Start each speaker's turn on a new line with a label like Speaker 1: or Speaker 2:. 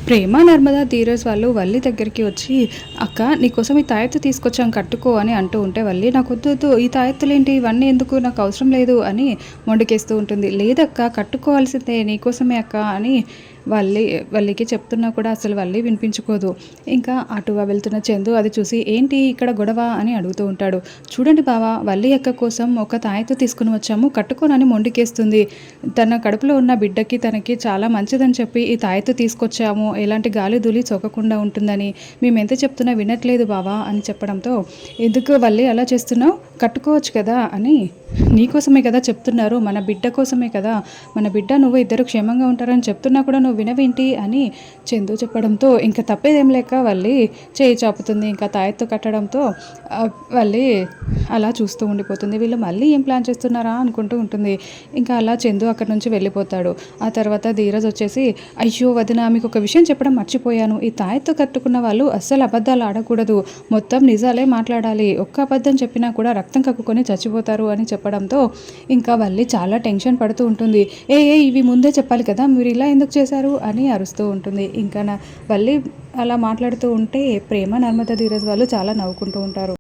Speaker 1: ప్రేమ నర్మదా ధీరజ్ వాళ్ళు వల్లి దగ్గరికి వచ్చి, అక్క నీకోసం ఈ తాయెత్తు తీసుకొచ్చాం కట్టుకో అని అంటూ ఉంటే, వల్లి నాకు వద్దు వద్దు ఈ తాయెత్తులేంటి ఇవన్నీ ఎందుకు నాకు అవసరం లేదు అని మొండికేస్తూ ఉంటుంది. లేదక్క కట్టుకోవాల్సిందే నీకోసమే అక్క అని వల్లికి చెప్తున్నా కూడా అసలు వల్లి వినిపించుకోదు. ఇంకా అటుగా వెళ్తున్న చందు అది చూసి ఏంటి ఇక్కడ గొడవ అని అడుగుతూ ఉంటాడు. చూడండి బావా, వల్లి అక్క కోసం ఒక తాయెత్తు తీసుకుని వచ్చాము కట్టుకోనని మొండికేస్తుంది. తన కడుపులో ఉన్న బిడ్డకి తనకి చాలా మంచిదని చెప్పి ఈ తాయెత్తు తీసుకొచ్చాము, ఎలాంటి గాలి ధూళి సోకకుండా ఉంటుందని. మేము ఎంత చెప్తున్నా వినట్లేదు బావా అని చెప్పడంతో, ఎందుకు వల్లి అలా చేస్తున్నావు, కట్టుకోవచ్చు కదా అని. నీకోసమే కదా చెప్తున్నారు, మన బిడ్డ కోసమే కదా, మన బిడ్డ నువ్వు ఇద్దరు క్షేమంగా ఉంటారని చెప్తున్నా కూడా నువ్వు వినవేంటి అని చందు చెప్పడంతో, ఇంకా తప్పేదేం లేక వల్లి చేయి చాపుతుంది. ఇంకా తాయెత్తు కట్టడంతో వల్లి అలా చూస్తూ ఉండిపోతుంది. వీళ్ళు మళ్ళీ ఏం ప్లాన్ చేస్తున్నారా అనుకుంటూ ఉంటుంది. ఇంకా అలా చందు అక్కడి నుంచి వెళ్ళిపోతాడు. ఆ తర్వాత ధీరజ్ వచ్చేసి, అయ్యో వదిన మీకు ఒక విషయం చెప్పడం మర్చిపోయాను, ఈ తాయెత్తు కట్టుకున్న వాళ్ళు అస్సలు అబద్ధాలు ఆడకూడదు, మొత్తం నిజాలే మాట్లాడాలి, ఒక్క అబద్ధం చెప్పినా కూడా రక్తం కక్కుకొని చచ్చిపోతారు అని చెప్పడంతో ఇంకా వల్లి చాలా టెన్షన్ పడుతూ ఉంటుంది. ఇవి ముందే చెప్పాలి కదా, మీరు ఇలా ఎందుకు చేశారు అని అరుస్తూ ఉంటుంది. ఇంకా వల్లి అలా మాట్లాడుతూ ఉంటే ప్రేమ నర్మదా ధీరజ్ వాళ్ళు చాలా నవ్వుకుంటూ ఉంటారు.